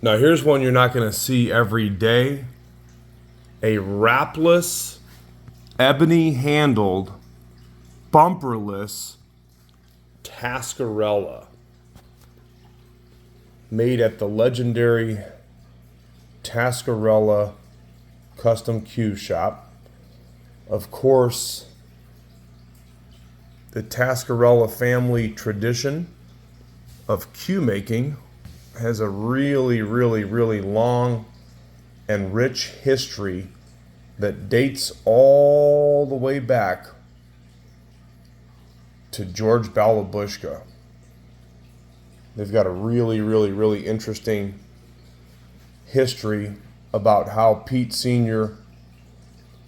Now here's one you're not going to see every day. A wrapless, ebony handled, bumperless Tascarella. Made at the legendary Tascarella Custom Cue Shop. Of course, the Tascarella family tradition of cue making has a really long and rich history that dates all the way back to George Balabushka. They've got a really interesting history about how Pete Sr.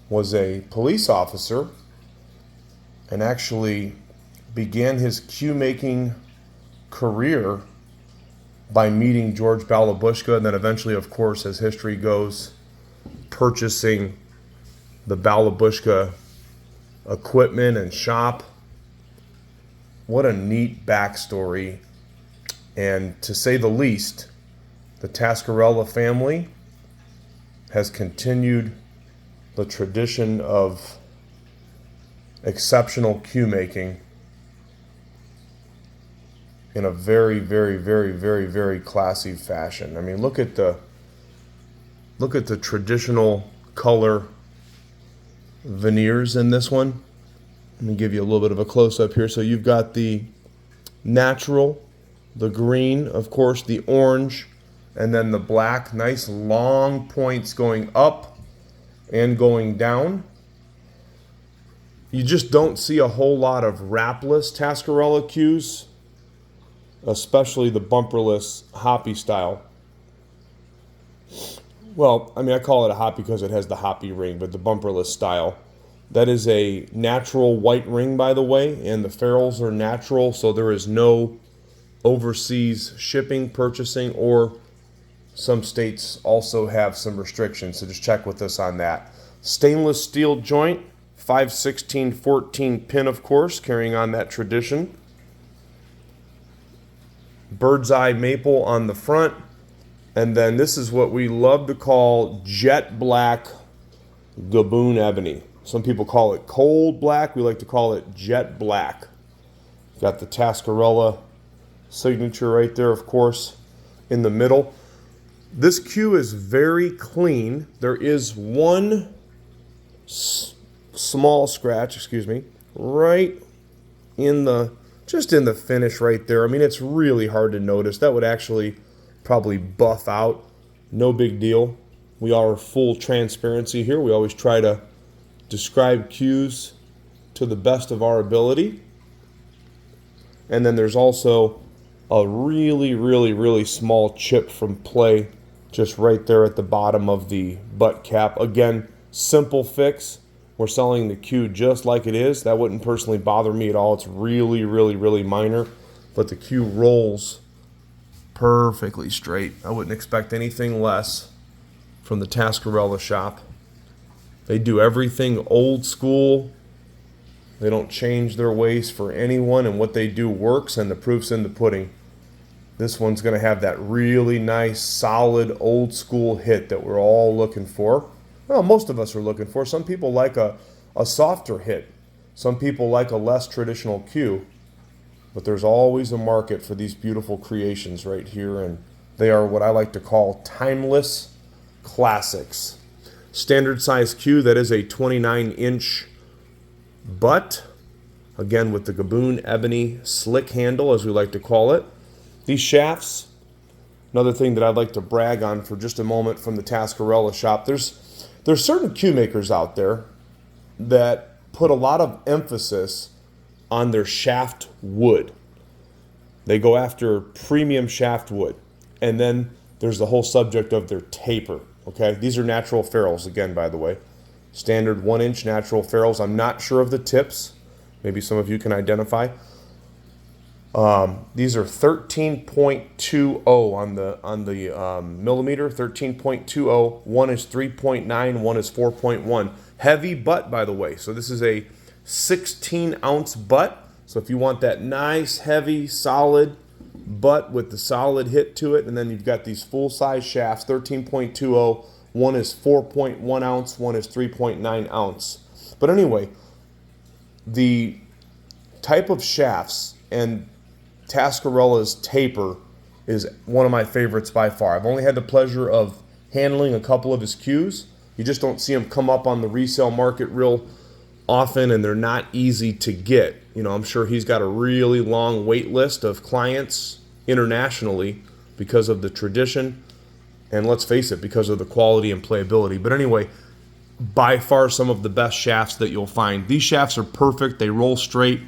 was a police officer and actually began his cue making career by meeting George Balabushka, and then eventually, of course, as history goes, purchasing the Balabushka equipment and shop. What a neat backstory. And to say the least, the Tascarella family has continued the tradition of exceptional cue making in a very classy fashion. I mean, look at the traditional color veneers in this one. Let me give you a little bit of a close-up here. So you've got the natural, the green, of course, the orange, and then the black. Nice long points going up and going down. You just don't see a whole lot of wrapless Tascarella cues, especially the bumperless hoppe style. Well, I mean, I call it a hoppe because it has the hoppe ring, but the bumperless style. That is a natural white ring, by the way, and the ferrules are natural, so there is no overseas shipping, purchasing, or some states also have some restrictions, so just check with us on that. Stainless steel joint, 5/16/14 pin, of course, carrying on that tradition. Birdseye maple on the front, and then this is what we love to call jet black gaboon ebony. Some people call it cold black. We like to call it jet black. Got the Tascarella signature right there, of course, in the middle. This cue is very clean. There is one small scratch, right just in the finish right there. I mean, it's really hard to notice. That would actually probably buff out. No big deal. We are full transparency here. We always try to describe cues to the best of our ability. And then there's also a really small chip from play just right there at the bottom of the butt cap. Again, simple fix. We're selling the cue just like it is. That wouldn't personally bother me at all. It's really minor, but the cue rolls perfectly straight. I wouldn't expect anything less from the Tascarella shop. They do everything old school. They don't change their ways for anyone, and what they do works, and the proof's in the pudding. This one's going to have that really nice, solid, old school hit that we're all looking for. Well, most of us are looking for. Some people like a softer hit. Some people like a less traditional cue. But there's always a market for these beautiful creations right here, and they are what I like to call timeless classics. Standard size cue, that is a 29-inch butt. Again, with the gaboon ebony slick handle, as we like to call it. These shafts, another thing that I'd like to brag on for just a moment from the Tascarella shop. There's certain cue makers out there that put a lot of emphasis on their shaft wood. They go after premium shaft wood. And then there's the whole subject of their taper. Okay, these are natural ferrules, again, by the way. Standard 1-inch natural ferrules. I'm not sure of the tips. Maybe some of you can identify. These are 13.20 on the millimeter, 13.20. One is 3.9, one is 4.1. Heavy butt, by the way. So this is a 16-ounce butt. So if you want that nice, heavy, solid but with the solid hit to it. And then you've got these full-size shafts, 13.20. One is 4.1 ounce, one is 3.9 ounce. But anyway, the type of shafts and Tascarella's taper is one of my favorites by far. I've only had the pleasure of handling a couple of his cues. You just don't see them come up on the resale market real often, and they're not easy to get. You know, I'm sure he's got a really long wait list of clients internationally because of the tradition, and let's face it, because of the quality and playability. But anyway, by far some of the best shafts that you'll find. These shafts are perfect. They roll straight.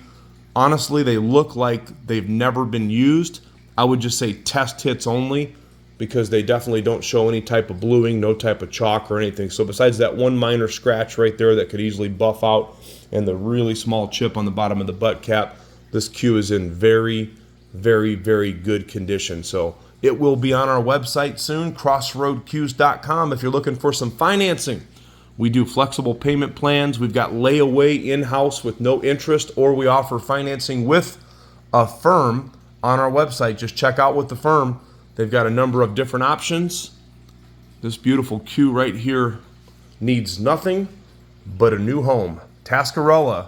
Honestly, they look like they've never been used. I would just say test hits only, because they definitely don't show any type of bluing, no type of chalk or anything. So besides that one minor scratch right there that could easily buff out and the really small chip on the bottom of the butt cap, this cue is in very, very, very good condition. So it will be on our website soon, crossroadcues.com. If you're looking for some financing, we do flexible payment plans. We've got layaway in-house with no interest, or we offer financing with a firm on our website. Just check out with the firm. They've got a number of different options. This beautiful cue right here needs nothing but a new home. Tascarella,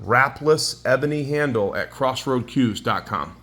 wrapless ebony handle at crossroadcues.com.